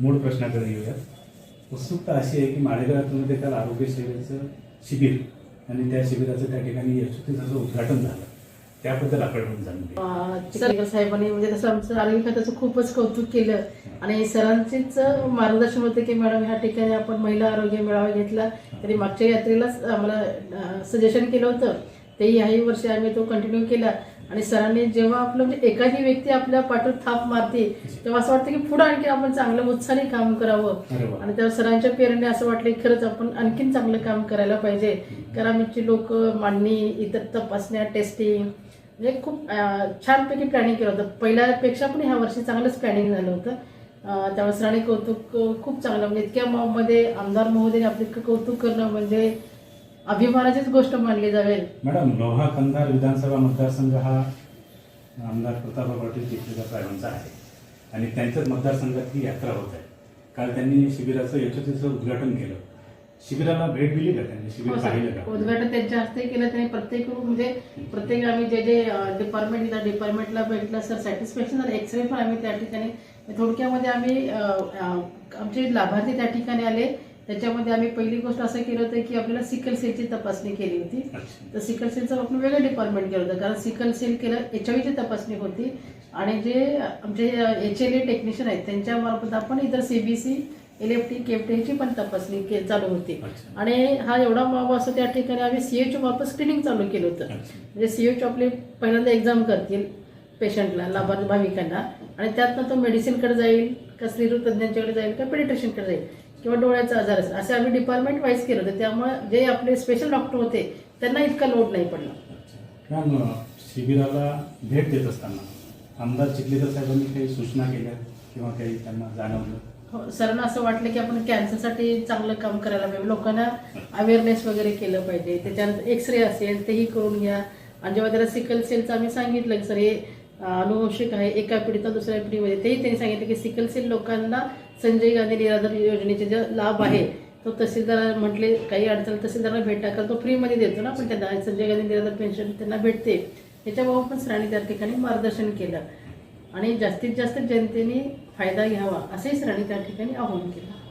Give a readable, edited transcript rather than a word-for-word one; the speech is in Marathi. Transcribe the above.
मूळ प्रश्नाकडे येऊयात। उत्सुकता अशी आहे की माळेगावामध्ये काल आरोग्य सेवेचं शिबिर आणि त्या शिबिराचं त्या ठिकाणी यशस्वीचं उद्घाटन झालं, त्याबद्दल आपण जाणून घेऊ। चिखलीकर साहेबांनी म्हणजे तसं आमचं आरोग्य खात्याचं खूपच कौतुक केलं आणि सरांचीच मार्गदर्शन होते की मॅडम ह्या ठिकाणी आपण महिला आरोग्य मेळावा घेतला, तरी मागच्या यात्रेलाच आम्हाला सजेशन केलं होतं, तेही ह्याही वर्षी आम्ही तो कंटिन्यू केला। आणि सरांनी जेव्हा आपलं म्हणजे एखादी व्यक्ती आपल्या पाठीवर थाप मारते तेव्हा असं वाटतं की पुढे आणखी आपण चांगलं उत्साहाने काम करावं आणि तेव्हा सरांच्या प्रेरणेने असं वाटलं की खरंच आपण आणखीन चांगलं काम करायला पाहिजे। कारण आमची लोक मांडणी, इतर तपासण्या, टेस्टिंग म्हणजे खूप छानपैकी प्लॅनिंग केलं होतं। पहिल्यापेक्षा पण ह्या वर्षी चांगलंच प्लॅनिंग झालं होतं। त्यामुळे सरांनी कौतुक खूप चांगलं म्हणजे इतक्या मध्ये आमदार महोदय आपले कौतुक करणं म्हणजे अभिमानाचीच गोष्ट मानली जाईल। मॅडम, लोहा कंधार विधानसभा मतदारसंघ हा आमदार प्रतापराव पाटील चिखलीकर साहेबांचा आहे आणि त्यांच्याच मतदारसंघात ही यात्रा होत आहे। काल त्यांनी शिबिराचं यशस्वीचं उद्घाटन केलं, शिबिराला भेट दिली का त्यांनी? शिबिर पाहिलं का? उद्घाटन त्यांच्या हस्ते केलं त्यांनी। प्रत्येक आम्ही जे डिपार्टमेंटला भेटलं सर, सॅटिस्फॅक्शन झालं। एक्सरे पण आम्ही त्या ठिकाणी थोडक्यामध्ये आम्ही आमचे लाभार्थी त्या ठिकाणी आले, त्याच्यामध्ये आम्ही पहिली गोष्ट असं केलं होतं की आपल्याला सिकल सेलची तपासणी केली होती। तर सिकल सेलचं आपण वेगळं डिपार्टमेंट केलं होतं, कारण सिकल सेल केलं HIV ची तपासणी होती आणि जे आमचे HLA टेक्निशियन आहेत त्यांच्या मार्फत आपण इतर CBC, LFT, KFT पण तपासणी चालू होती। आणि हा एवढा मावा असतो त्या ठिकाणी आम्ही CHO मार्फत स्क्रीनिंग चालू केलं होतं। म्हणजे CHO आपले पहिल्यांदा एक्झाम करतील पेशंटला, लाभार्थी भाविकांना, आणि त्यातनं तो मेडिसिनकडे जाईल का स्त्रीरोग तज्ञांच्याकडे जाईल का पेडिट्रिशियनकडे जाईल किंवा डोळ्याचा आजार असेल, असे आम्ही डिपार्टमेंट वाईज केलं होतं। त्यामुळे जे आपले स्पेशल डॉक्टर होते त्यांना इतका लोड नाही पडला। मॅम, शिबिराला भेट देत असताना आमदार चिखलीकर साहेबांनी काही सूचना केल्या किंवा काही त्यांना जाणवलं? हो, सरांना असं वाटलं की आपण कॅन्सरसाठी चांगलं काम करायला पाहिजे, लोकांना अवेअरनेस वगैरे केलं पाहिजे। त्याच्यानंतर एक्सरे असेल तेही करून घ्या। आणि जेव्हा त्याला सिकल सेलचं आम्ही सांगितलं की सर हे अनुवंशिक आहे, एका पिढीचा दुसऱ्या पिढीमध्ये, तेही त्यांनी सांगितलं की सिकल सेल लोकांना संजय गांधी निराधार योजनेचे जे लाभ आहे तो तहसीलदार म्हटले काही अडचण तहसीलदारांना भेट टाकाल, तो फ्रीमध्ये देतो ना, पण त्यांना संजय गांधी निराधार पेन्शन त्यांना भेटते, त्याच्याबाबत पण सरांनी त्या ठिकाणी मार्गदर्शन केलं आणि जास्तीत जास्त जनतेने फायदा घ्यावा असंही सरांनी त्या ठिकाणी आवाहन केलं।